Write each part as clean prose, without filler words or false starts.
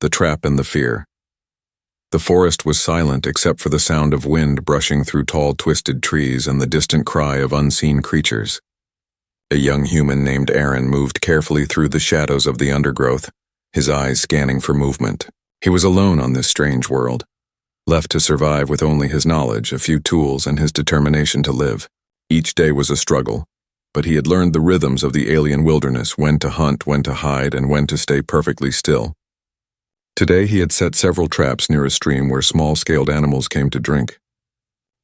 the trap and the fear. The forest was silent except for the sound of wind brushing through tall twisted trees and the distant cry of unseen creatures. A young human named Aaron moved carefully through the shadows of the undergrowth, his eyes scanning for movement. He was alone on this strange world, left to survive with only his knowledge, a few tools, and his determination to live. Each day was a struggle, but he had learned the rhythms of the alien wilderness, when to hunt, when to hide, and when to stay perfectly still. Today he had set several traps near a stream where small-scaled animals came to drink.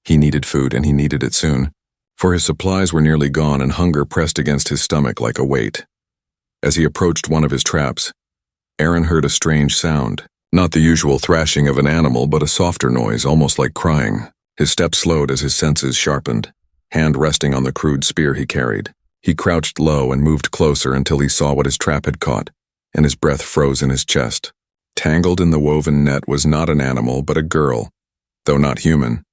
He needed food, and he needed it soon, for his supplies were nearly gone and hunger pressed against his stomach like a weight. As he approached one of his traps, Aaron heard a strange sound, not the usual thrashing of an animal, but a softer noise, almost like crying. His steps slowed as his senses sharpened, hand resting on the crude spear he carried. He crouched low and moved closer until he saw what his trap had caught, and his breath froze in his chest. Tangled in the woven net was not an animal, but a girl, though not human.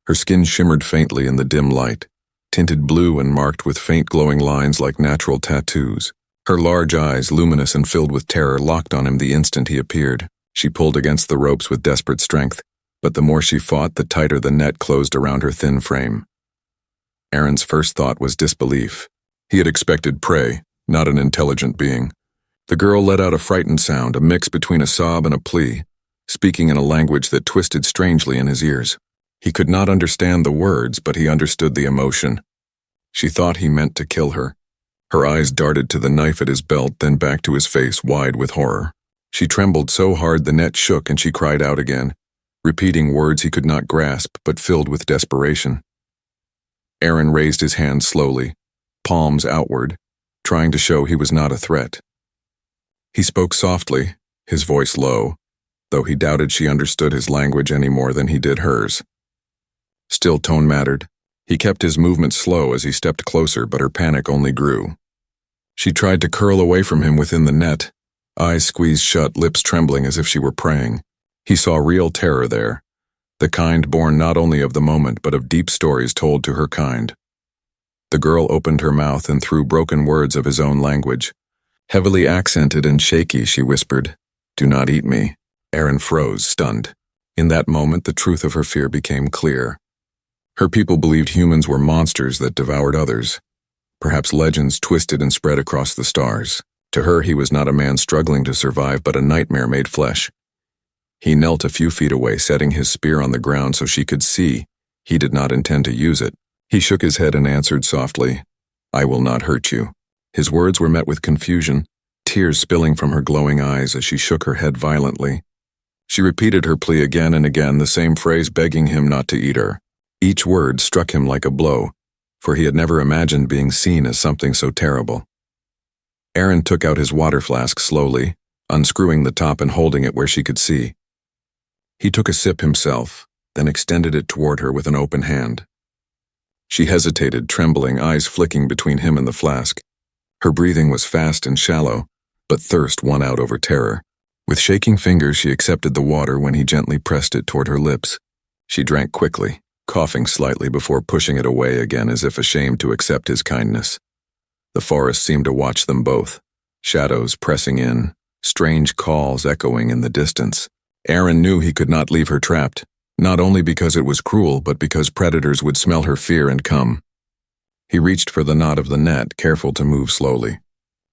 Her skin shimmered faintly in the dim light, tinted blue and marked with faint glowing lines like natural tattoos. Her large eyes, luminous and filled with terror, locked on him the instant he appeared. She pulled against the ropes with desperate strength, but the more she fought, the tighter the net closed around her thin frame. Aaron's first thought was disbelief. He had expected prey, not an intelligent being. The girl let out a frightened sound, a mix between a sob and a plea, speaking in a language that twisted strangely in his ears. He could not understand the words, but he understood the emotion. She thought he meant to kill her. Her eyes darted to the knife at his belt, then back to his face, wide with horror. She trembled so hard the net shook and she cried out again, repeating words he could not grasp but filled with desperation. Aaron raised his hands slowly, palms outward, trying to show he was not a threat. He spoke softly, his voice low, though he doubted she understood his language any more than he did hers. Still, tone mattered. He kept his movements slow as he stepped closer, but her panic only grew. She tried to curl away from him within the net, eyes squeezed shut, lips trembling as if she were praying. He saw real terror there, the kind born not only of the moment but of deep stories told to her kind. The girl opened her mouth and threw broken words of his own language. Heavily accented and shaky, she whispered, "Do not eat me." Aaron froze, stunned. In that moment, the truth of her fear became clear. Her people believed humans were monsters that devoured others, perhaps legends twisted and spread across the stars. To her, he was not a man struggling to survive, but a nightmare made flesh. He knelt a few feet away, setting his spear on the ground so she could see he did not intend to use it. He shook his head and answered softly, "I will not hurt you." His words were met with confusion, tears spilling from her glowing eyes as she shook her head violently. She repeated her plea again and again, the same phrase begging him not to eat her. Each word struck him like a blow, for he had never imagined being seen as something so terrible. Aaron took out his water flask slowly, unscrewing the top and holding it where she could see. He took a sip himself, then extended it toward her with an open hand. She hesitated, trembling, eyes flicking between him and the flask. Her breathing was fast and shallow, but thirst won out over terror. With shaking fingers, she accepted the water when he gently pressed it toward her lips. She drank quickly, coughing slightly before pushing it away again as if ashamed to accept his kindness. The forest seemed to watch them both, shadows pressing in, strange calls echoing in the distance. Aaron knew he could not leave her trapped, not only because it was cruel, but because predators would smell her fear and come. He reached for the knot of the net, careful to move slowly.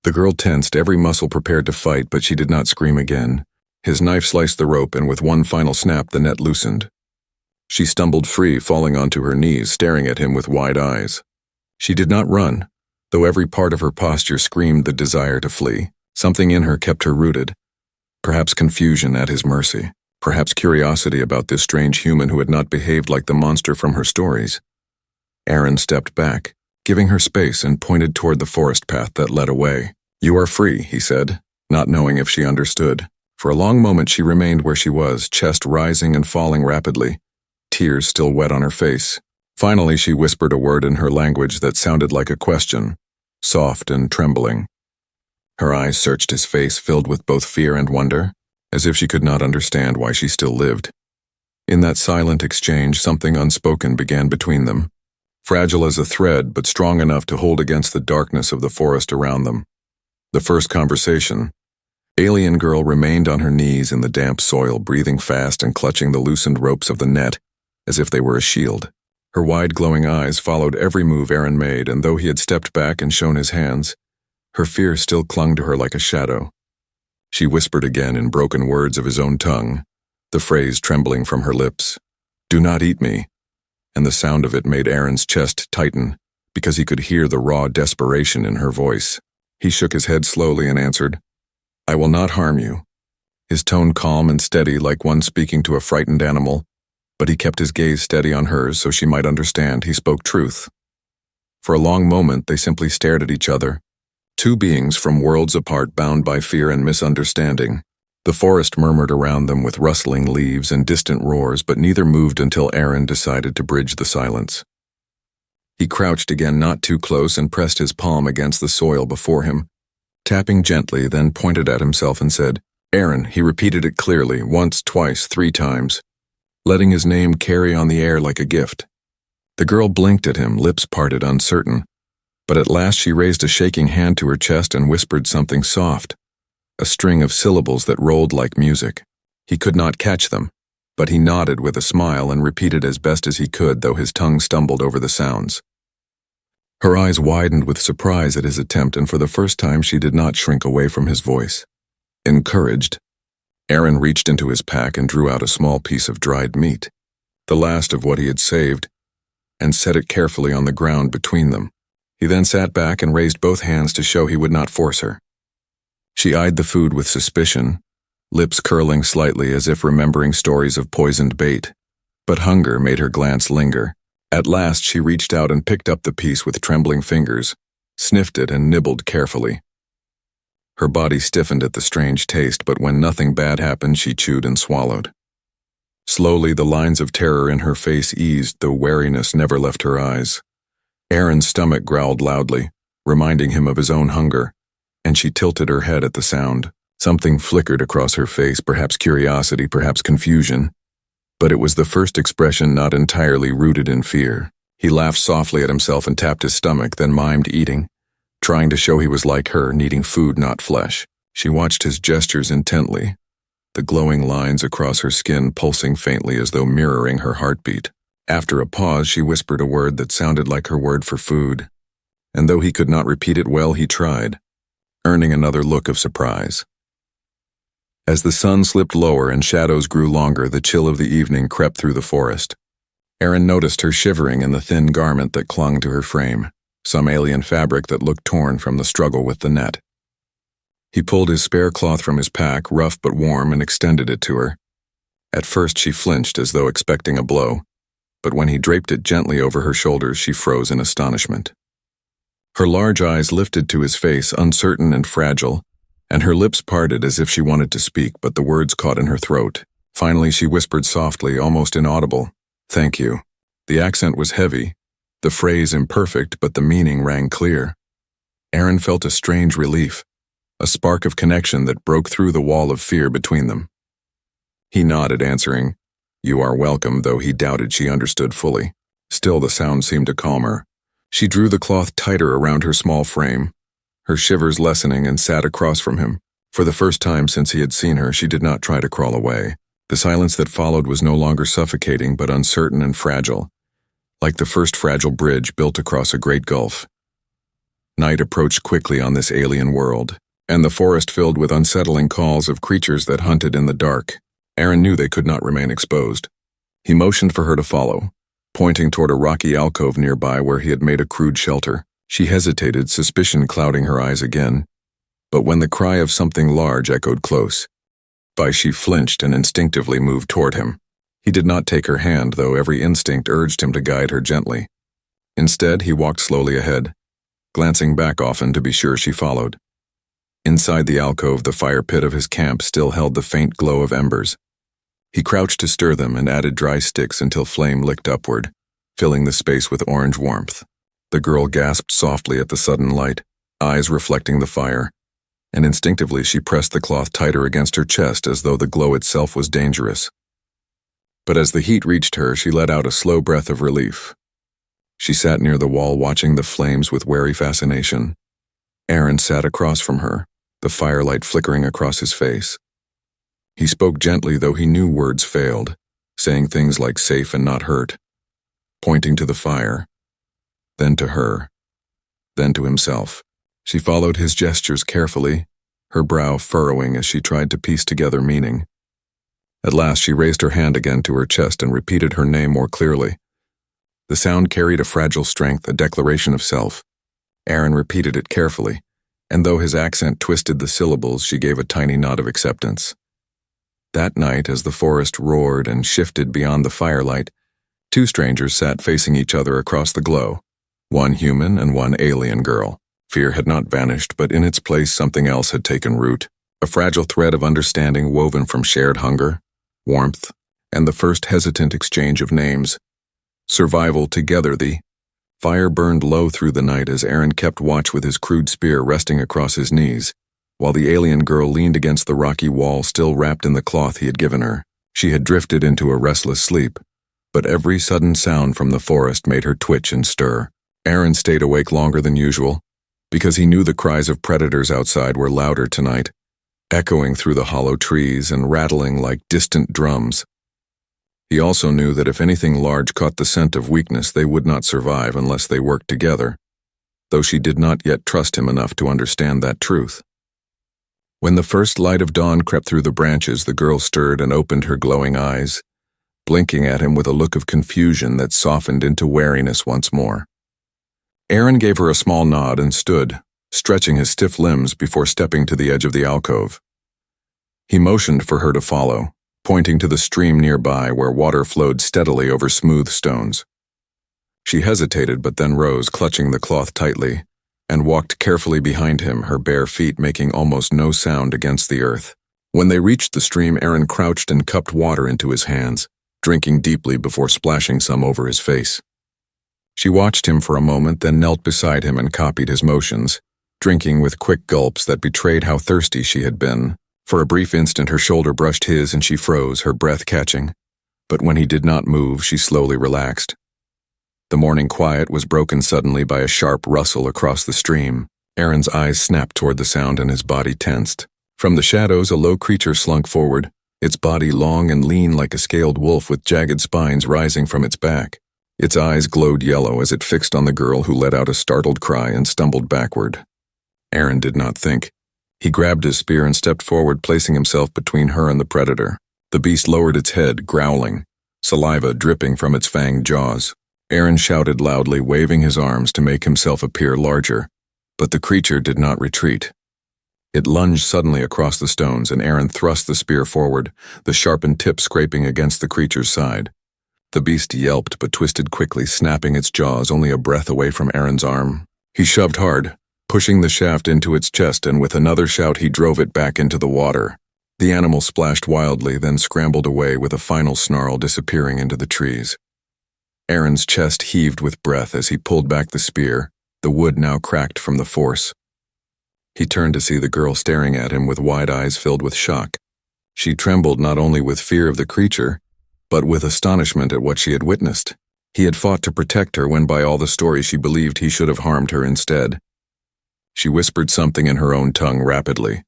The girl tensed, every muscle prepared to fight, but she did not scream again. His knife sliced the rope, and with one final snap, the net loosened. She stumbled free, falling onto her knees, staring at him with wide eyes. She did not run, though every part of her posture screamed the desire to flee. Something in her kept her rooted. Perhaps confusion at his mercy. Perhaps curiosity about this strange human who had not behaved like the monster from her stories. Aaron stepped back, giving her space, and pointed toward the forest path that led away. "You are free," he said, not knowing if she understood. For a long moment she remained where she was, chest rising and falling rapidly, tears still wet on her face. Finally she whispered a word in her language that sounded like a question, soft and trembling. Her eyes searched his face, filled with both fear and wonder, as if she could not understand why she still lived. In that silent exchange, something unspoken began between them, fragile as a thread but strong enough to hold against the darkness of the forest around them. The first conversation, Alien girl remained on her knees in the damp soil, breathing fast and clutching the loosened ropes of the net as if they were a shield. Her wide glowing eyes followed every move Aaron made, and though he had stepped back and shown his hands, her fear still clung to her like a shadow. She whispered again in broken words of his own tongue, the phrase trembling from her lips, "Do not eat me," and the sound of it made Aaron's chest tighten because he could hear the raw desperation in her voice. He shook his head slowly and answered, "I will not harm you," his tone calm and steady like one speaking to a frightened animal, but he kept his gaze steady on hers so she might understand he spoke truth. For a long moment they simply stared at each other, two beings from worlds apart bound by fear and misunderstanding. The forest murmured around them with rustling leaves and distant roars, but neither moved until Aaron decided to bridge the silence. He crouched again not too close and pressed his palm against the soil before him, tapping gently, then pointed at himself and said, "Aaron." He repeated it clearly, once, twice, 3 times, letting his name carry on the air like a gift. The girl blinked at him, lips parted, uncertain, but at last she raised a shaking hand to her chest and whispered something soft, a string of syllables that rolled like music. He could not catch them, but he nodded with a smile and repeated as best as he could, though his tongue stumbled over the sounds. Her eyes widened with surprise at his attempt, and for the first time she did not shrink away from his voice. Encouraged, Aaron reached into his pack and drew out a small piece of dried meat, the last of what he had saved, and set it carefully on the ground between them. He then sat back and raised both hands to show he would not force her. She eyed the food with suspicion, lips curling slightly as if remembering stories of poisoned bait, but hunger made her glance linger. At last she reached out and picked up the piece with trembling fingers, sniffed it and nibbled carefully. Her body stiffened at the strange taste, but when nothing bad happened, she chewed and swallowed. Slowly the lines of terror in her face eased, though wariness never left her eyes. Aaron's stomach growled loudly, reminding him of his own hunger, and she tilted her head at the sound. Something flickered across her face, perhaps curiosity, perhaps confusion, but it was the first expression not entirely rooted in fear. He laughed softly at himself and tapped his stomach, then mimed eating, trying to show he was like her, needing food, not flesh. She watched his gestures intently, the glowing lines across her skin pulsing faintly as though mirroring her heartbeat. After a pause, she whispered a word that sounded like her word for food, and though he could not repeat it well, he tried, earning another look of surprise. As the sun slipped lower and shadows grew longer, the chill of the evening crept through the forest. Aaron noticed her shivering in the thin garment that clung to her frame, some alien fabric that looked torn from the struggle with the net. He pulled his spare cloth from his pack, rough but warm, and extended it to her. At first she flinched as though expecting a blow, but when he draped it gently over her shoulders, she froze in astonishment. Her large eyes lifted to his face, uncertain and fragile, and her lips parted as if she wanted to speak, but the words caught in her throat. Finally she whispered softly, almost inaudible, "Thank you." The accent was heavy, the phrase imperfect, but the meaning rang clear. Aaron felt a strange relief, a spark of connection that broke through the wall of fear between them. He nodded, answering, "You are welcome," though he doubted she understood fully. Still the sound seemed to calm her. She drew the cloth tighter around her small frame, her shivers lessening, and sat across from him. For the first time since he had seen her, she did not try to crawl away. The silence that followed was no longer suffocating, but uncertain and fragile, like the first fragile bridge built across a great gulf. Night approached quickly on this alien world, and the forest filled with unsettling calls of creatures that hunted in the dark. Aaron knew they could not remain exposed. He motioned for her to follow, pointing toward a rocky alcove nearby where he had made a crude shelter. She hesitated, suspicion clouding her eyes again, but when the cry of something large echoed close by, she flinched and instinctively moved toward him. He did not take her hand, though every instinct urged him to guide her gently. Instead, he walked slowly ahead, glancing back often to be sure she followed. Inside the alcove, the fire pit of his camp still held the faint glow of embers. He crouched to stir them and added dry sticks until flame licked upward, filling the space with orange warmth. The girl gasped softly at the sudden light, eyes reflecting the fire, and instinctively she pressed the cloth tighter against her chest as though the glow itself was dangerous. But as the heat reached her, she let out a slow breath of relief. She sat near the wall watching the flames with wary fascination. Aaron sat across from her, the firelight flickering across his face. He spoke gently, though he knew words failed, saying things like safe and not hurt, pointing to the fire, then to her, then to himself. She followed his gestures carefully, her brow furrowing as she tried to piece together meaning. At last she raised her hand again to her chest and repeated her name more clearly. The sound carried a fragile strength, a declaration of self. Aaron repeated it carefully, and though his accent twisted the syllables, she gave a tiny nod of acceptance. That night, as the forest roared and shifted beyond the firelight, two strangers sat facing each other across the glow, one human and one alien girl. Fear had not vanished, but in its place something else had taken root, a fragile thread of understanding woven from shared hunger, warmth, and the first hesitant exchange of names. Survival together. The fire burned low through the night as Aaron kept watch with his crude spear resting across his knees, while the alien girl leaned against the rocky wall, still wrapped in the cloth he had given her. She had drifted into a restless sleep, but every sudden sound from the forest made her twitch and stir. Aaron stayed awake longer than usual, because he knew the cries of predators outside were louder tonight, echoing through the hollow trees and rattling like distant drums. He also knew that if anything large caught the scent of weakness, they would not survive unless they worked together, though she did not yet trust him enough to understand that truth. When the first light of dawn crept through the branches, the girl stirred and opened her glowing eyes, blinking at him with a look of confusion that softened into wariness once more. Aaron gave her a small nod and stood, stretching his stiff limbs before stepping to the edge of the alcove. He motioned for her to follow, pointing to the stream nearby where water flowed steadily over smooth stones. She hesitated but then rose, clutching the cloth tightly, and walked carefully behind him, her bare feet making almost no sound against the earth. When they reached the stream, Aaron crouched and cupped water into his hands, drinking deeply before splashing some over his face. She watched him for a moment, then knelt beside him and copied his motions, drinking with quick gulps that betrayed how thirsty she had been. For a brief instant her shoulder brushed his and she froze, her breath catching. But when he did not move, she slowly relaxed. The morning quiet was broken suddenly by a sharp rustle across the stream. Aaron's eyes snapped toward the sound and his body tensed. From the shadows, a low creature slunk forward, its body long and lean like a scaled wolf with jagged spines rising from its back. Its eyes glowed yellow as it fixed on the girl, who let out a startled cry and stumbled backward. Aaron did not think. He grabbed his spear and stepped forward, placing himself between her and the predator. The beast lowered its head, growling, saliva dripping from its fanged jaws. Aaron shouted loudly, waving his arms to make himself appear larger, but the creature did not retreat. It lunged suddenly across the stones, and Aaron thrust the spear forward, the sharpened tip scraping against the creature's side. The beast yelped but twisted quickly, snapping its jaws only a breath away from Aaron's arm. He shoved hard, pushing the shaft into its chest, and with another shout he drove it back into the water. The animal splashed wildly, then scrambled away with a final snarl, disappearing into the trees. Aaron's chest heaved with breath as he pulled back the spear, the wood now cracked from the force. He turned to see the girl staring at him with wide eyes filled with shock. She trembled not only with fear of the creature, but with astonishment at what she had witnessed. He had fought to protect her when by all the stories she believed he should have harmed her instead. She whispered something in her own tongue rapidly,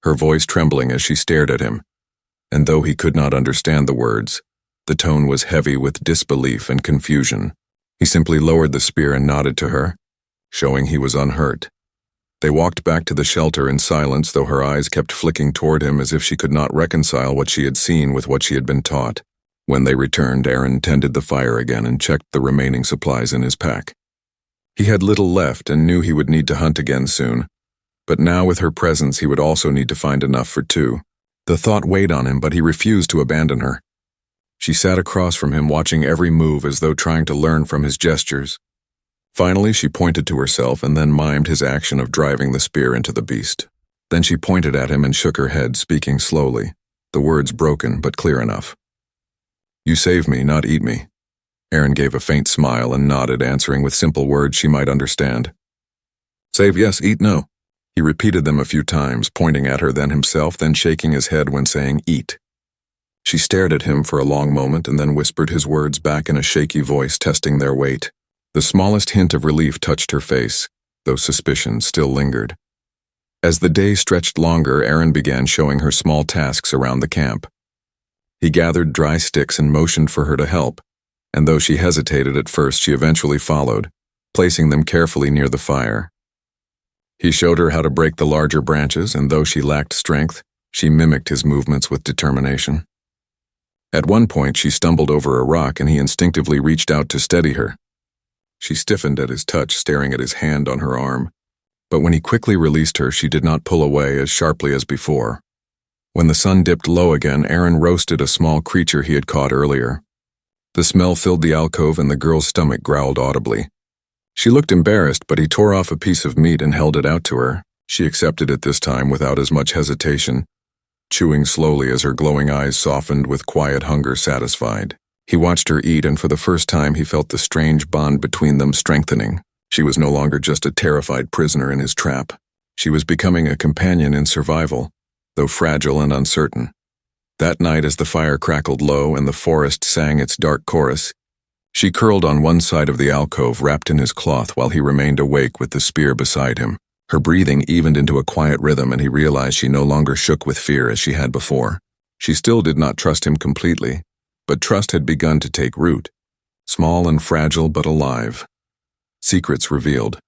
her voice trembling as she stared at him, and though he could not understand the words, the tone was heavy with disbelief and confusion. He simply lowered the spear and nodded to her, showing he was unhurt. They walked back to the shelter in silence, though her eyes kept flicking toward him as if she could not reconcile what she had seen with what she had been taught. When they returned, Aaron tended the fire again and checked the remaining supplies in his pack. He had little left and knew he would need to hunt again soon, but now with her presence he would also need to find enough for two. The thought weighed on him, but he refused to abandon her. She sat across from him, watching every move as though trying to learn from his gestures. Finally, she pointed to herself and then mimed his action of driving the spear into the beast. Then she pointed at him and shook her head, speaking slowly, the words broken but clear enough. "You save me, not eat me." Aaron gave a faint smile and nodded, answering with simple words she might understand. "Save yes, eat no." He repeated them a few times, pointing at her, then himself, then shaking his head when saying eat. She stared at him for a long moment and then whispered his words back in a shaky voice, testing their weight. The smallest hint of relief touched her face, though suspicion still lingered. As the day stretched longer, Aaron began showing her small tasks around the camp. He gathered dry sticks and motioned for her to help, and though she hesitated at first, she eventually followed, placing them carefully near the fire. He showed her how to break the larger branches, and though she lacked strength, she mimicked his movements with determination. At one point, she stumbled over a rock and he instinctively reached out to steady her. She stiffened at his touch, staring at his hand on her arm. But when he quickly released her, she did not pull away as sharply as before. When the sun dipped low again, Aaron roasted a small creature he had caught earlier. The smell filled the alcove and the girl's stomach growled audibly. She looked embarrassed, but he tore off a piece of meat and held it out to her. She accepted it this time without as much hesitation, chewing slowly as her glowing eyes softened with quiet hunger satisfied. He watched her eat, and for the first time he felt the strange bond between them strengthening. She was no longer just a terrified prisoner in his trap. She was becoming a companion in survival, though fragile and uncertain. That night, as the fire crackled low and the forest sang its dark chorus, she curled on one side of the alcove, wrapped in his cloth, while he remained awake with the spear beside him. Her breathing evened into a quiet rhythm, and he realized she no longer shook with fear as she had before. She still did not trust him completely, but trust had begun to take root, small and fragile but alive. Secrets revealed.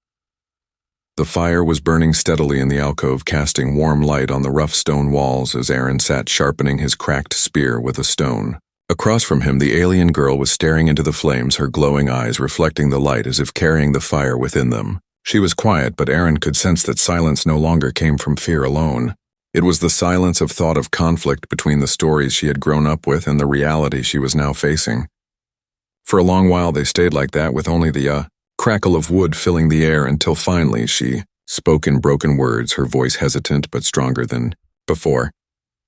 The fire was burning steadily in the alcove, casting warm light on the rough stone walls as Aaron sat sharpening his cracked spear with a stone. Across from him, the alien girl was staring into the flames, her glowing eyes reflecting the light as if carrying the fire within them. She was quiet, but Aaron could sense that silence no longer came from fear alone. It was the silence of thought, of conflict between the stories she had grown up with and the reality she was now facing. For a long while they stayed like that, with only the crackle of wood filling the air, until finally she spoke in broken words, her voice hesitant but stronger than before.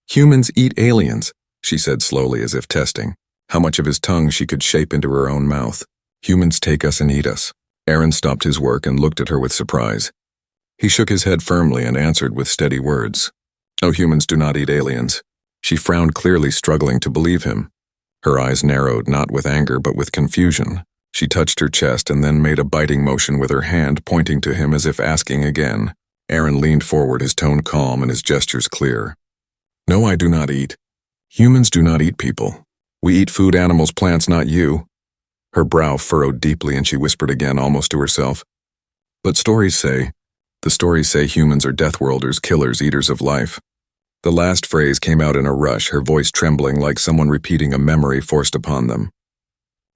"Humans eat aliens," she said slowly, as if testing how much of his tongue she could shape into her own mouth. "Humans take us and eat us." Aaron stopped his work and looked at her with surprise. He shook his head firmly and answered with steady words. "No, humans do not eat aliens." She frowned, clearly struggling to believe him. Her eyes narrowed, not with anger but with confusion. She touched her chest and then made a biting motion with her hand, pointing to him as if asking again. Aaron leaned forward, his tone calm and his gestures clear. "No, I do not eat. Humans do not eat people. We eat food, animals, plants, not you." Her brow furrowed deeply and she whispered again, almost to herself. "But the stories say humans are deathworlders, killers, eaters of life." The last phrase came out in a rush, her voice trembling like someone repeating a memory forced upon them.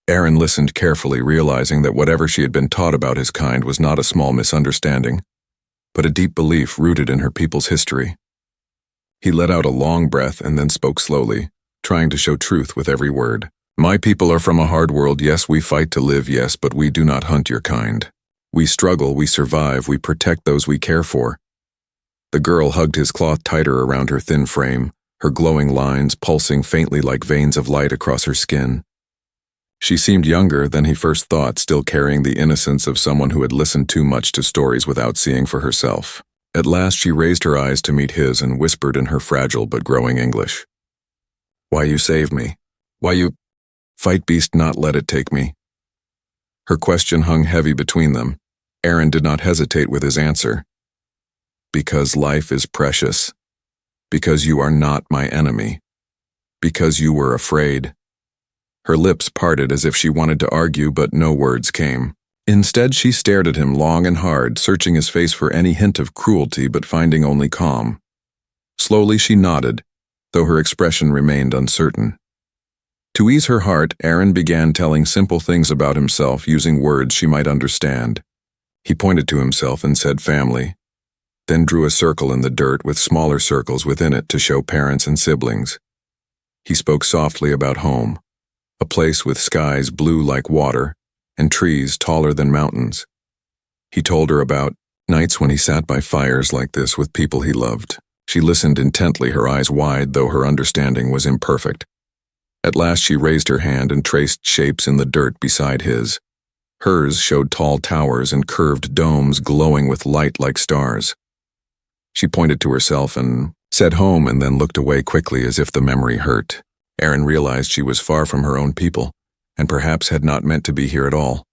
Aaron listened carefully, realizing that whatever she had been taught about his kind was not a small misunderstanding, but a deep belief rooted in her people's history. He let out a long breath and then spoke slowly, trying to show truth with every word. "My people are from a hard world. Yes, we fight to live, yes, but we do not hunt your kind. We struggle, we survive, we protect those we care for." The girl hugged his cloth tighter around her thin frame, her glowing lines pulsing faintly like veins of light across her skin. She seemed younger than he first thought, still carrying the innocence of someone who had listened too much to stories without seeing for herself. At last she raised her eyes to meet his and whispered in her fragile but growing English. "Why you save me? Why you fight beast, not let it take me?" Her question hung heavy between them. Aaron did not hesitate with his answer. "Because life is precious. Because you are not my enemy. Because you were afraid." Her lips parted as if she wanted to argue, but no words came. Instead, she stared at him long and hard, searching his face for any hint of cruelty but finding only calm. Slowly she nodded, though her expression remained uncertain. To ease her heart, Aaron began telling simple things about himself, using words she might understand. He pointed to himself and said family, then drew a circle in the dirt with smaller circles within it to show parents and siblings. He spoke softly about home, a place with skies blue like water and trees taller than mountains. He told her about nights when he sat by fires like this with people he loved. She listened intently, her eyes wide, though her understanding was imperfect. At last she raised her hand and traced shapes in the dirt beside his. Hers showed tall towers and curved domes glowing with light like stars. She pointed to herself and said home, and then looked away quickly as if the memory hurt. Aaron realized she was far from her own people, and perhaps had not meant to be here at all.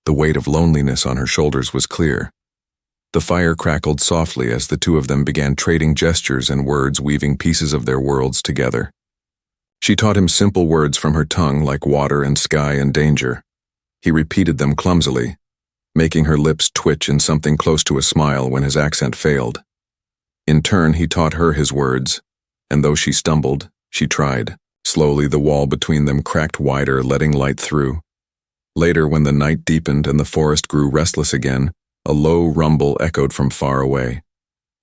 The weight of loneliness on her shoulders was clear. The fire crackled softly as the two of them began trading gestures and words, weaving pieces of their worlds together. She taught him simple words from her tongue like water and sky and danger. He repeated them clumsily, making her lips twitch in something close to a smile when his accent failed. In turn, he taught her his words, and though she stumbled, she tried. Slowly, the wall between them cracked wider, letting light through. Later, when the night deepened and the forest grew restless again, a low rumble echoed from far away.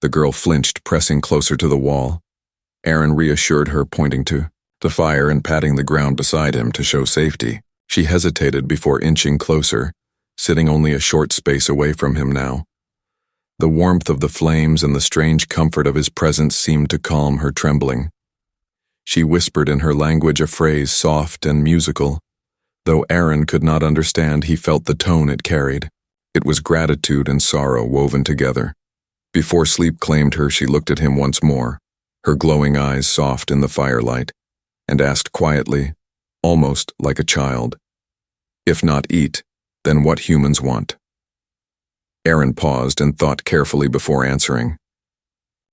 The girl flinched, pressing closer to the wall. Aaron reassured her, pointing to the fire and patting the ground beside him to show safety. She hesitated before inching closer, sitting only a short space away from him now. The warmth of the flames and the strange comfort of his presence seemed to calm her trembling. She whispered in her language a phrase soft and musical. Though Aaron could not understand, he felt the tone it carried. It was gratitude and sorrow woven together. Before sleep claimed her, she looked at him once more, her glowing eyes soft in the firelight, and asked quietly, almost like a child, "If not eat, then what humans want?" Aaron paused and thought carefully before answering.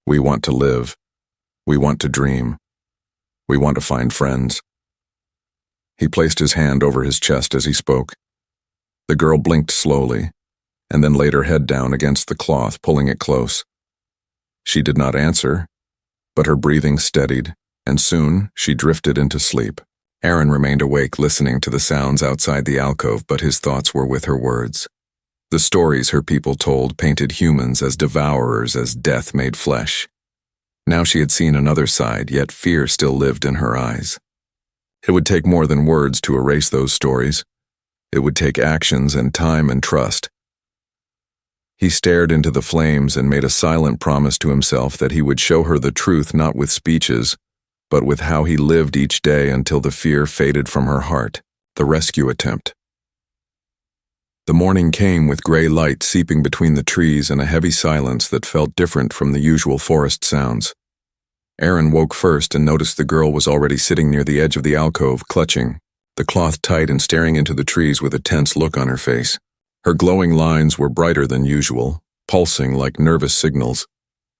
"We want to live. We want to dream. We want to find friends." He placed his hand over his chest as he spoke. The girl blinked slowly, and then laid her head down against the cloth, pulling it close. She did not answer, but her breathing steadied, and soon she drifted into sleep. Aaron remained awake, listening to the sounds outside the alcove, but his thoughts were with her words. The stories her people told painted humans as devourers, as death made flesh. Now she had seen another side, yet fear still lived in her eyes. It would take more than words to erase those stories. It would take actions and time and trust. He stared into the flames and made a silent promise to himself that he would show her the truth not with speeches, but with how he lived each day until the fear faded from her heart. The rescue attempt. The morning came with gray light seeping between the trees and a heavy silence that felt different from the usual forest sounds. Aaron woke first and noticed the girl was already sitting near the edge of the alcove, clutching the cloth tight and staring into the trees with a tense look on her face. Her glowing lines were brighter than usual, pulsing like nervous signals,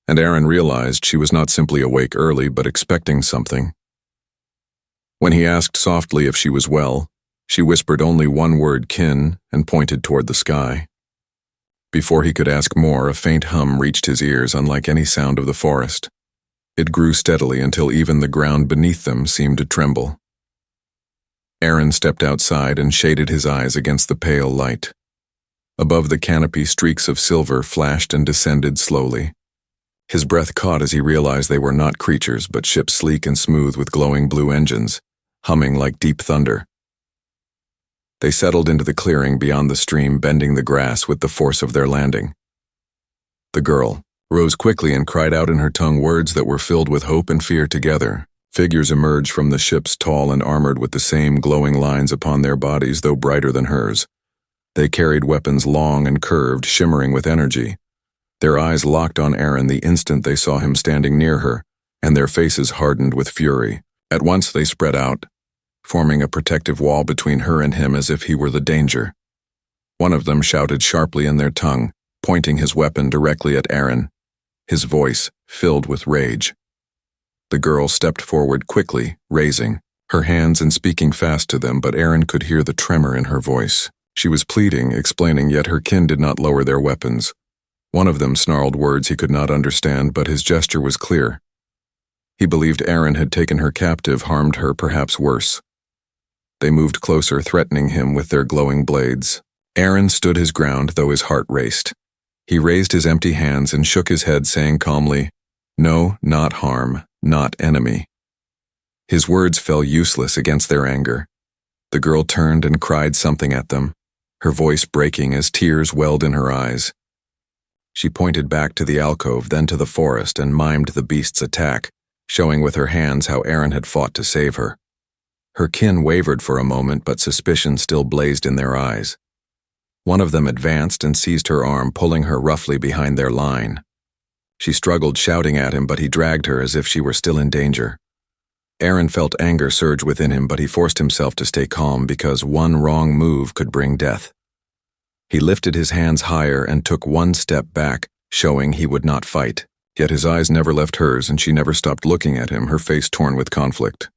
and Aaron realized she was not simply awake early but expecting something. When he asked softly if she was well, she whispered only one word, "kin," and pointed toward the sky. Before he could ask more, a faint hum reached his ears, unlike any sound of the forest. It grew steadily until even the ground beneath them seemed to tremble. Aaron stepped outside and shaded his eyes against the pale light. Above the canopy, streaks of silver flashed and descended slowly. His breath caught as he realized they were not creatures, but ships sleek and smooth with glowing blue engines, humming like deep thunder. They settled into the clearing beyond the stream, bending the grass with the force of their landing. The girl rose quickly and cried out in her tongue words that were filled with hope and fear together. Figures emerged from the ships, tall and armored with the same glowing lines upon their bodies, though brighter than hers. They carried weapons long and curved, shimmering with energy. Their eyes locked on Aaron the instant they saw him standing near her, and their faces hardened with fury. At once they spread out, forming a protective wall between her and him as if he were the danger. One of them shouted sharply in their tongue, pointing his weapon directly at Aaron, his voice filled with rage. The girl stepped forward quickly, raising her hands and speaking fast to them, but Aaron could hear the tremor in her voice. She was pleading, explaining, yet her kin did not lower their weapons. One of them snarled words he could not understand, but his gesture was clear. He believed Aaron had taken her captive, harmed her, perhaps worse. They moved closer, threatening him with their glowing blades. Aaron stood his ground, though his heart raced. He raised his empty hands and shook his head, saying calmly, "No, not harm, not enemy." His words fell useless against their anger. The girl turned and cried something at them, her voice breaking as tears welled in her eyes. She pointed back to the alcove, then to the forest, and mimed the beast's attack, showing with her hands how Aaron had fought to save her. Her kin wavered for a moment, but suspicion still blazed in their eyes. One of them advanced and seized her arm, pulling her roughly behind their line. She struggled, shouting at him, but he dragged her as if she were still in danger. Aaron felt anger surge within him, but he forced himself to stay calm because one wrong move could bring death. He lifted his hands higher and took one step back, showing he would not fight. Yet his eyes never left hers, and she never stopped looking at him, her face torn with conflict.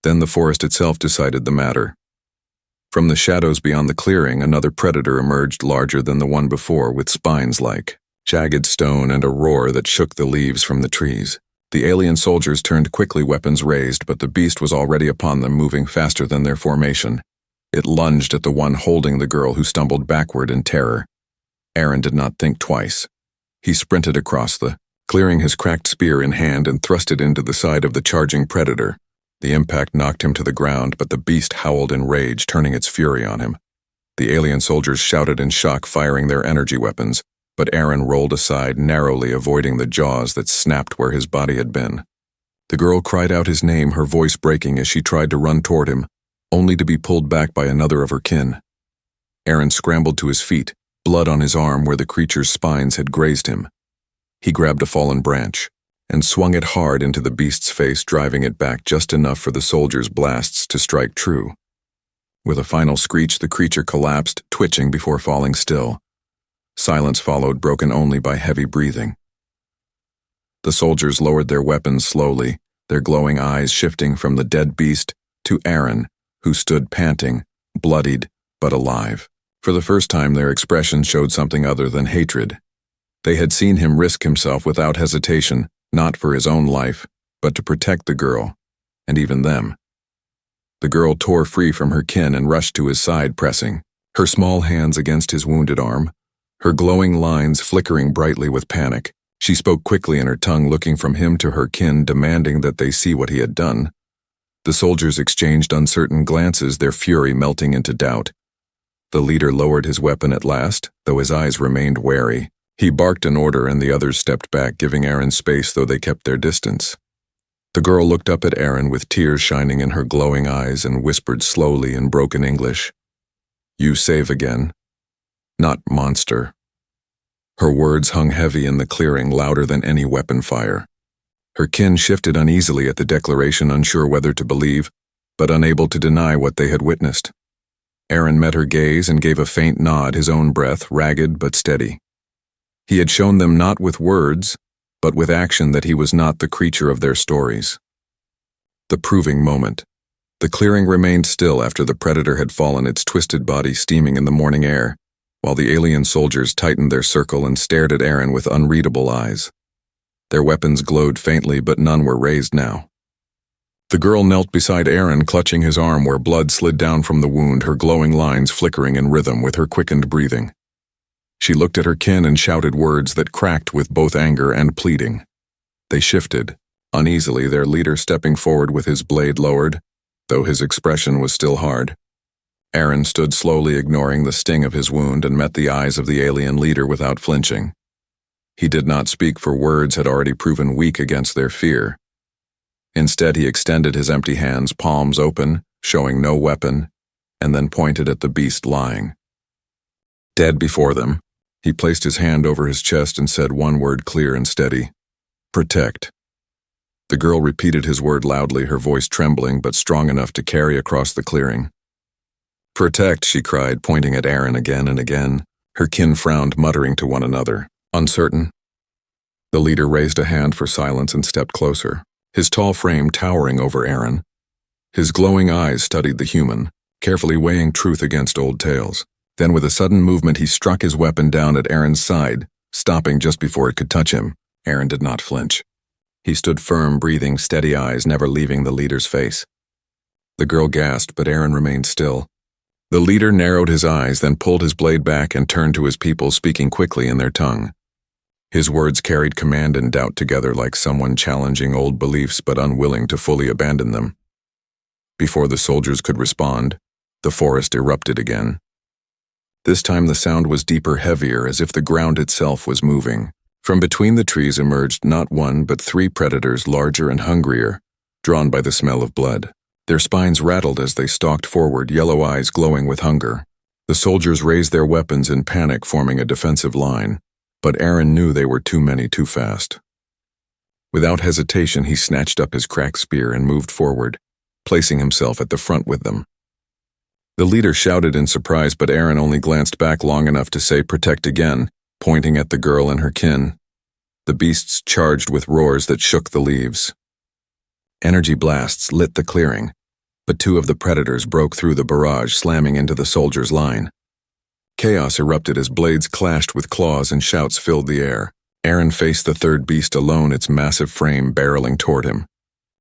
Then the forest itself decided the matter. From the shadows beyond the clearing, another predator emerged, larger than the one before, with spines like jagged stone and a roar that shook the leaves from the trees. The alien soldiers turned quickly, weapons raised, but the beast was already upon them, moving faster than their formation. It lunged at the one holding the girl, who stumbled backward in terror. Aaron did not think twice. He sprinted across the clearing, his cracked spear in hand, and thrust it into the side of the charging predator. The impact knocked him to the ground, but the beast howled in rage, turning its fury on him. The alien soldiers shouted in shock, firing their energy weapons, but Aaron rolled aside, narrowly avoiding the jaws that snapped where his body had been. The girl cried out his name, her voice breaking as she tried to run toward him, only to be pulled back by another of her kin. Aaron scrambled to his feet, blood on his arm where the creature's spines had grazed him. He grabbed a fallen branch and swung it hard into the beast's face, driving it back just enough for the soldier's blasts to strike true. With a final screech, the creature collapsed, twitching before falling still. Silence followed, broken only by heavy breathing. The soldiers lowered their weapons slowly, their glowing eyes shifting from the dead beast to Aaron, who stood panting, bloodied, but alive. For the first time, their expressions showed something other than hatred. They had seen him risk himself without hesitation, not for his own life, but to protect the girl, and even them. The girl tore free from her kin and rushed to his side, pressing her small hands against his wounded arm, her glowing lines flickering brightly with panic. She spoke quickly in her tongue, looking from him to her kin, demanding that they see what he had done. The soldiers exchanged uncertain glances, their fury melting into doubt. The leader lowered his weapon at last, though his eyes remained wary. He barked an order and the others stepped back, giving Aaron space, though they kept their distance. The girl looked up at Aaron with tears shining in her glowing eyes and whispered slowly in broken English, "You save again, not monster." Her words hung heavy in the clearing, louder than any weapon fire. Her kin shifted uneasily at the declaration, unsure whether to believe, but unable to deny what they had witnessed. Aaron met her gaze and gave a faint nod, his own breath ragged but steady. He had shown them not with words, but with action, that he was not the creature of their stories. The proving moment. The clearing remained still after the predator had fallen, its twisted body steaming in the morning air, while the alien soldiers tightened their circle and stared at Aaron with unreadable eyes. Their weapons glowed faintly, but none were raised now. The girl knelt beside Aaron, clutching his arm where blood slid down from the wound, her glowing lines flickering in rhythm with her quickened breathing. She looked at her kin and shouted words that cracked with both anger and pleading. They shifted, uneasily, their leader stepping forward with his blade lowered, though his expression was still hard. Aaron stood slowly, ignoring the sting of his wound, and met the eyes of the alien leader without flinching. He did not speak, for words had already proven weak against their fear. Instead, he extended his empty hands, palms open, showing no weapon, and then pointed at the beast lying dead before them. He placed his hand over his chest and said one word, clear and steady, "Protect." The girl repeated his word loudly, her voice trembling but strong enough to carry across the clearing. "Protect," she cried, pointing at Aaron again and again. Her kin frowned, muttering to one another, uncertain. The leader raised a hand for silence and stepped closer, his tall frame towering over Aaron. His glowing eyes studied the human, carefully weighing truth against old tales. Then with a sudden movement, he struck his weapon down at Aaron's side, stopping just before it could touch him. Aaron did not flinch. He stood firm, breathing, steady eyes never leaving the leader's face. The girl gasped, but Aaron remained still. The leader narrowed his eyes, then pulled his blade back and turned to his people, speaking quickly in their tongue. His words carried command and doubt together, like someone challenging old beliefs but unwilling to fully abandon them. Before the soldiers could respond, the forest erupted again. This time the sound was deeper, heavier, as if the ground itself was moving. From between the trees emerged not one but 3 predators, larger and hungrier, drawn by the smell of blood. Their spines rattled as they stalked forward, yellow eyes glowing with hunger. The soldiers raised their weapons in panic, forming a defensive line, but Aaron knew they were too many too fast. Without hesitation, he snatched up his cracked spear and moved forward, placing himself at the front with them. The leader shouted in surprise, but Aaron only glanced back long enough to say protect again, pointing at the girl and her kin. The beasts charged with roars that shook the leaves. Energy blasts lit the clearing, but two of the predators broke through the barrage, slamming into the soldiers' line. Chaos erupted as blades clashed with claws and shouts filled the air. Aaron faced the third beast alone, its massive frame barreling toward him.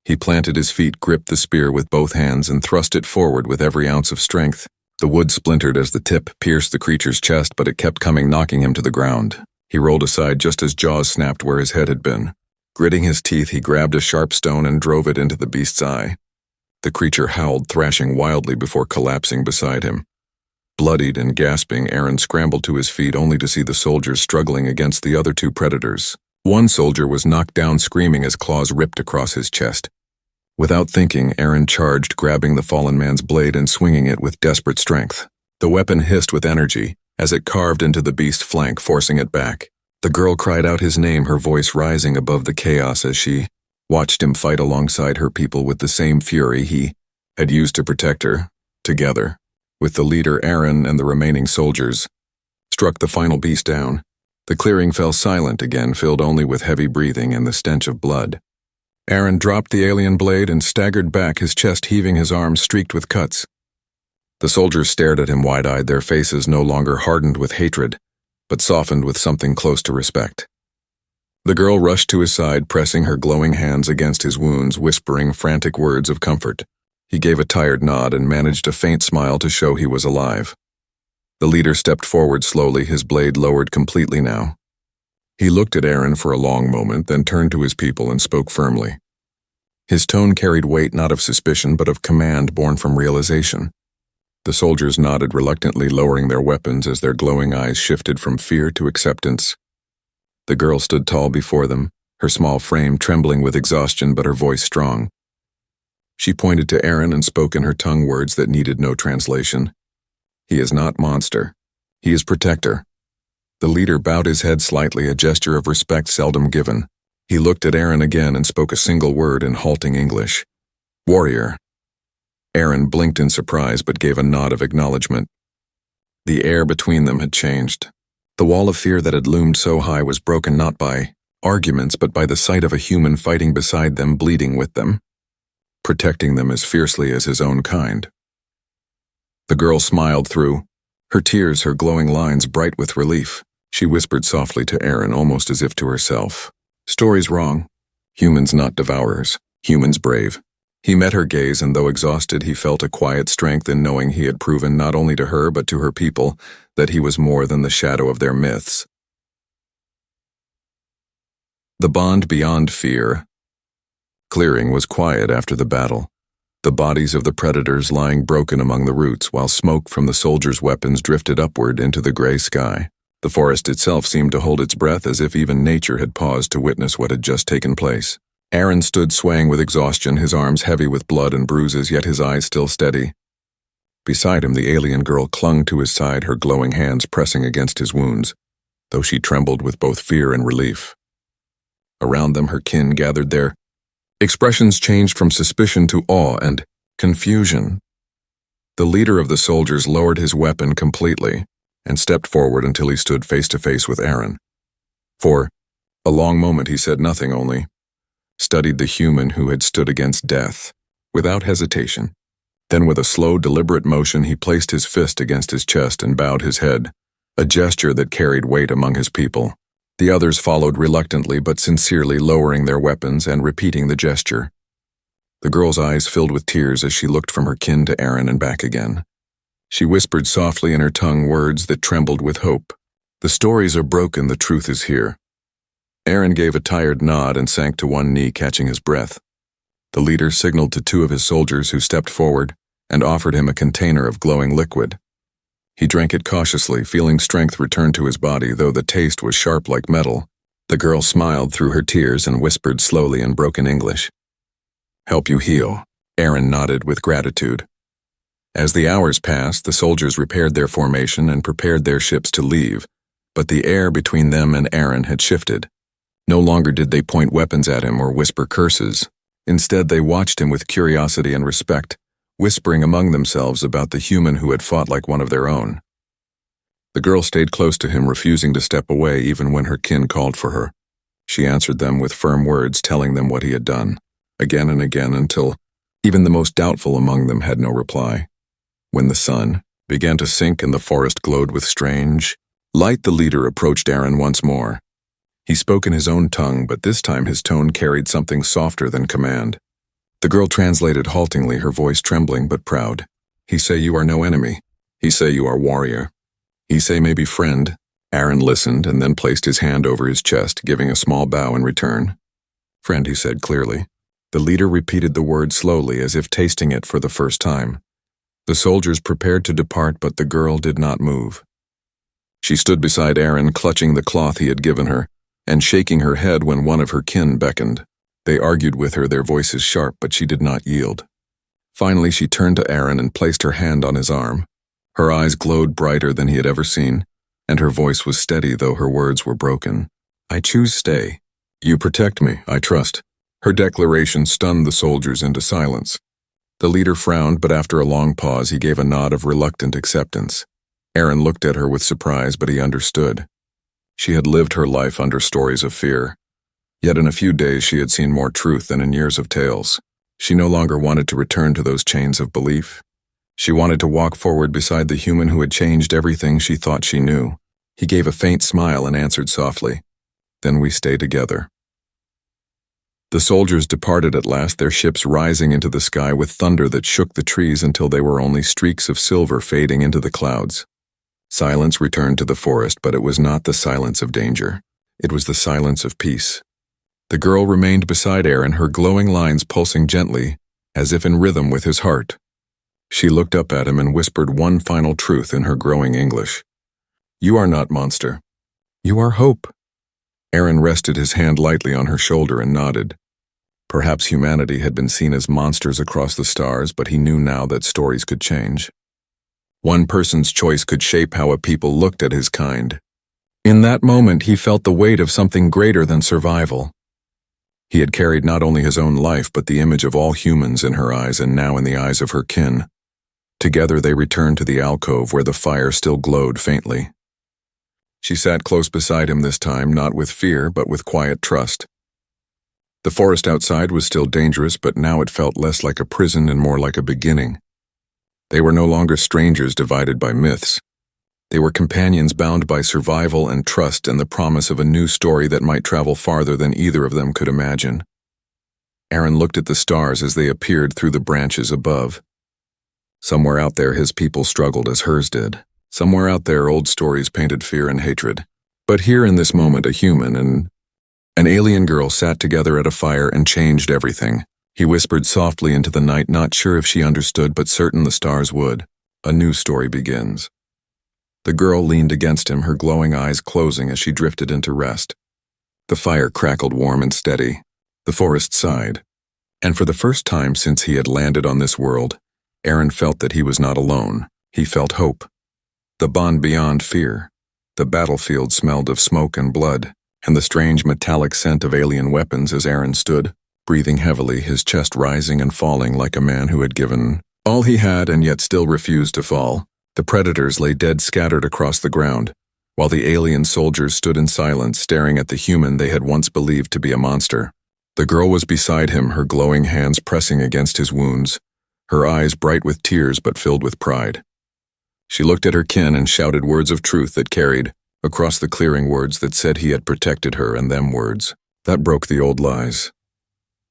He planted his feet, gripped the spear with both hands, and thrust it forward with every ounce of strength. The wood splintered as the tip pierced the creature's chest, but it kept coming, knocking him to the ground. He rolled aside just as jaws snapped where his head had been. Gritting his teeth, he grabbed a sharp stone and drove it into the beast's eye. The creature howled, thrashing wildly before collapsing beside him. Bloodied and gasping, Aaron scrambled to his feet only to see the soldiers struggling against the other two predators. One soldier was knocked down, screaming as claws ripped across his chest. Without thinking, Aaron charged, grabbing the fallen man's blade and swinging it with desperate strength. The weapon hissed with energy as it carved into the beast's flank, forcing it back. The girl cried out his name, her voice rising above the chaos as she watched him fight alongside her people with the same fury he had used to protect her. Together, with the leader Aaron and the remaining soldiers, struck the final beast down. The clearing fell silent again, filled only with heavy breathing and the stench of blood. Aaron dropped the alien blade and staggered back, his chest heaving, his arms streaked with cuts. The soldiers stared at him wide-eyed, their faces no longer hardened with hatred, but softened with something close to respect. The girl rushed to his side, pressing her glowing hands against his wounds, whispering frantic words of comfort. He gave a tired nod and managed a faint smile to show he was alive. The leader stepped forward slowly, his blade lowered completely now. He looked at Aaron for a long moment, then turned to his people and spoke firmly. His tone carried weight not of suspicion but of command born from realization. The soldiers nodded reluctantly, lowering their weapons as their glowing eyes shifted from fear to acceptance. The girl stood tall before them, her small frame trembling with exhaustion but her voice strong. She pointed to Aaron and spoke in her tongue words that needed no translation. He is not monster. He is protector. The leader bowed his head slightly, a gesture of respect seldom given. He looked at Aaron again and spoke a single word in halting English. Warrior. Aaron blinked in surprise but gave a nod of acknowledgement. The air between them had changed. The wall of fear that had loomed so high was broken not by arguments but by the sight of a human fighting beside them, bleeding with them, protecting them as fiercely as his own kind. The girl smiled through, her tears, her glowing lines bright with relief. She whispered softly to Aaron, almost as if to herself. Story's wrong. Humans not devourers. Humans brave. He met her gaze, and though exhausted, he felt a quiet strength in knowing he had proven not only to her but to her people that he was more than the shadow of their myths. The bond beyond fear. Clearing was quiet after the battle. The bodies of the predators lying broken among the roots, while smoke from the soldiers' weapons drifted upward into the gray sky. The forest itself seemed to hold its breath, as if even nature had paused to witness what had just taken place. Aaron stood swaying with exhaustion, his arms heavy with blood and bruises, yet his eyes still steady. Beside him, the alien girl clung to his side, her glowing hands pressing against his wounds, though she trembled with both fear and relief. Around them, her kin gathered there. Expressions changed from suspicion to awe and confusion. The leader of the soldiers lowered his weapon completely and stepped forward until he stood face to face with Aaron. For a long moment he said nothing, only studied the human who had stood against death, without hesitation. Then with a slow, deliberate motion he placed his fist against his chest and bowed his head, a gesture that carried weight among his people. The others followed reluctantly but sincerely, lowering their weapons and repeating the gesture. The girl's eyes filled with tears as she looked from her kin to Aaron and back again. She whispered softly in her tongue words that trembled with hope. The stories are broken, the truth is here. Aaron gave a tired nod and sank to one knee, catching his breath. The leader signaled to two of his soldiers, who stepped forward and offered him a container of glowing liquid. He drank it cautiously, feeling strength return to his body, though the taste was sharp like metal. The girl smiled through her tears and whispered slowly in broken English. Help you heal. Aaron nodded with gratitude. As the hours passed, the soldiers repaired their formation and prepared their ships to leave, but the air between them and Aaron had shifted. No longer did they point weapons at him or whisper curses. Instead, they watched him with curiosity and respect, whispering among themselves about the human who had fought like one of their own. The girl stayed close to him, refusing to step away even when her kin called for her. She answered them with firm words, telling them what he had done, again and again, until even the most doubtful among them had no reply. When the sun began to sink and the forest glowed with strange light, the leader approached Aaron once more. He spoke in his own tongue, but this time his tone carried something softer than command. The girl translated haltingly, her voice trembling but proud. "He say you are no enemy. He say you are warrior. He say maybe friend." Aaron listened and then placed his hand over his chest, giving a small bow in return. "Friend," he said clearly. The leader repeated the word slowly, as if tasting it for the first time. The soldiers prepared to depart, but the girl did not move. She stood beside Aaron, clutching the cloth he had given her, and shaking her head when one of her kin beckoned. They argued with her, their voices sharp, but she did not yield. Finally, she turned to Aaron and placed her hand on his arm. Her eyes glowed brighter than he had ever seen, and her voice was steady, though her words were broken. "I choose stay. You protect me, I trust." Her declaration stunned the soldiers into silence. The leader frowned, but after a long pause he gave a nod of reluctant acceptance. Aaron looked at her with surprise, but he understood. She had lived her life under stories of fear. Yet in a few days she had seen more truth than in years of tales. She no longer wanted to return to those chains of belief. She wanted to walk forward beside the human who had changed everything she thought she knew. He gave a faint smile and answered softly, "Then we stay together." The soldiers departed at last, their ships rising into the sky with thunder that shook the trees until they were only streaks of silver fading into the clouds. Silence returned to the forest, but it was not the silence of danger. It was the silence of peace. The girl remained beside Aaron, her glowing lines pulsing gently, as if in rhythm with his heart. She looked up at him and whispered one final truth in her growing English. "You are not monster. You are hope." Aaron rested his hand lightly on her shoulder and nodded. Perhaps humanity had been seen as monsters across the stars, but he knew now that stories could change. One person's choice could shape how a people looked at his kind. In that moment, he felt the weight of something greater than survival. He had carried not only his own life, but the image of all humans in her eyes and now in the eyes of her kin. Together they returned to the alcove where the fire still glowed faintly. She sat close beside him this time, not with fear, but with quiet trust. The forest outside was still dangerous, but now it felt less like a prison and more like a beginning. They were no longer strangers divided by myths. They were companions bound by survival and trust and the promise of a new story that might travel farther than either of them could imagine. Aaron looked at the stars as they appeared through the branches above. Somewhere out there his people struggled as hers did. Somewhere out there old stories painted fear and hatred. But here in this moment a human and an alien girl sat together at a fire and changed everything. He whispered softly into the night, not sure if she understood, but certain the stars would. "A new story begins." The girl leaned against him, her glowing eyes closing as she drifted into rest. The fire crackled warm and steady. The forest sighed. And for the first time since he had landed on this world, Aaron felt that he was not alone. He felt hope. The bond beyond fear. The battlefield smelled of smoke and blood, and the strange metallic scent of alien weapons as Aaron stood, breathing heavily, his chest rising and falling like a man who had given all he had and yet still refused to fall. The predators lay dead, scattered across the ground, while the alien soldiers stood in silence, staring at the human they had once believed to be a monster. The girl was beside him, her glowing hands pressing against his wounds, her eyes bright with tears but filled with pride. She looked at her kin and shouted words of truth that carried across the clearing, words that said he had protected her, and them words that broke the old lies.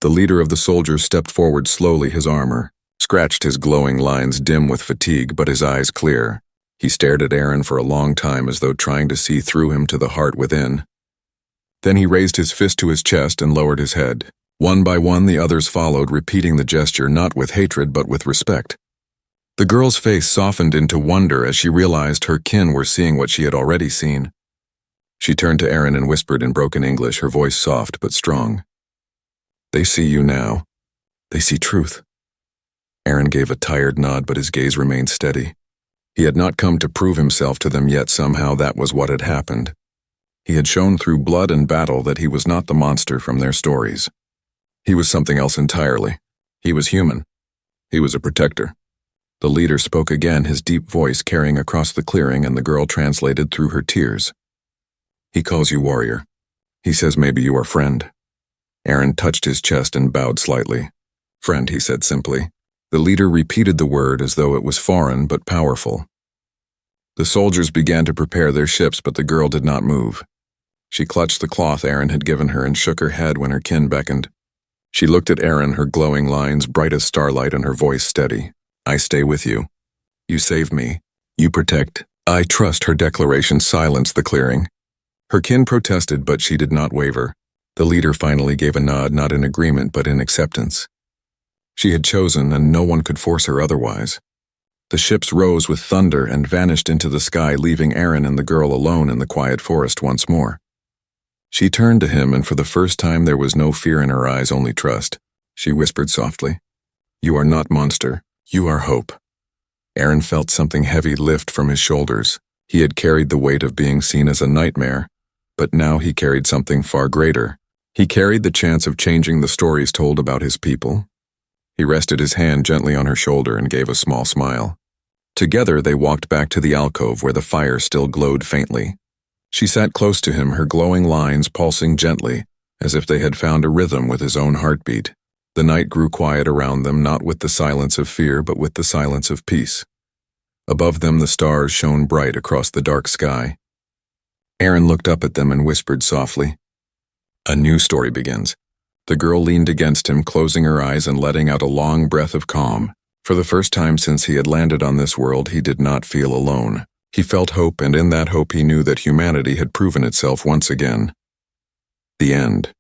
The leader of the soldiers stepped forward slowly, his armor scratched, his glowing lines dim with fatigue, but his eyes clear. He stared at Aaron for a long time, as though trying to see through him to the heart within. Then he raised his fist to his chest and lowered his head. One by one the others followed, repeating the gesture not with hatred but with respect. The girl's face softened into wonder as she realized her kin were seeing what she had already seen. She turned to Aaron and whispered in broken English, her voice soft but strong. "They see you now. They see truth." Aaron gave a tired nod, but his gaze remained steady. He had not come to prove himself to them yet. Somehow that was what had happened. He had shown through blood and battle that he was not the monster from their stories. He was something else entirely. He was human. He was a protector. The leader spoke again, his deep voice carrying across the clearing, and the girl translated through her tears. He calls you warrior. He says maybe you are friend. Aaron touched his chest and bowed slightly. Friend, he said simply. The leader repeated the word as though it was foreign but powerful. The soldiers began to prepare their ships, but the girl did not move. She clutched the cloth Aaron had given her and shook her head when her kin beckoned. She looked at Aaron, her glowing lines bright as starlight and her voice steady. I stay with you. You save me. You protect. I trust. Her declaration silenced the clearing. Her kin protested, but she did not waver. The leader finally gave a nod, not in agreement but in acceptance. She had chosen, and no one could force her otherwise. The ships rose with thunder and vanished into the sky, leaving Aaron and the girl alone in the quiet forest once more. She turned to him, and for the first time there was no fear in her eyes, only trust. She whispered softly, You are not monster. You are hope. Aaron felt something heavy lift from his shoulders. He had carried the weight of being seen as a nightmare, but now he carried something far greater. He carried the chance of changing the stories told about his people. He rested his hand gently on her shoulder and gave a small smile. Together they walked back to the alcove where the fire still glowed faintly. She sat close to him, her glowing lines pulsing gently, as if they had found a rhythm with his own heartbeat. The night grew quiet around them, not with the silence of fear, but with the silence of peace. Above them the stars shone bright across the dark sky. Aaron looked up at them and whispered softly, A new story begins. The girl leaned against him, closing her eyes and letting out a long breath of calm. For the first time since he had landed on this world, he did not feel alone. He felt hope, and in that hope he knew that humanity had proven itself once again. The end.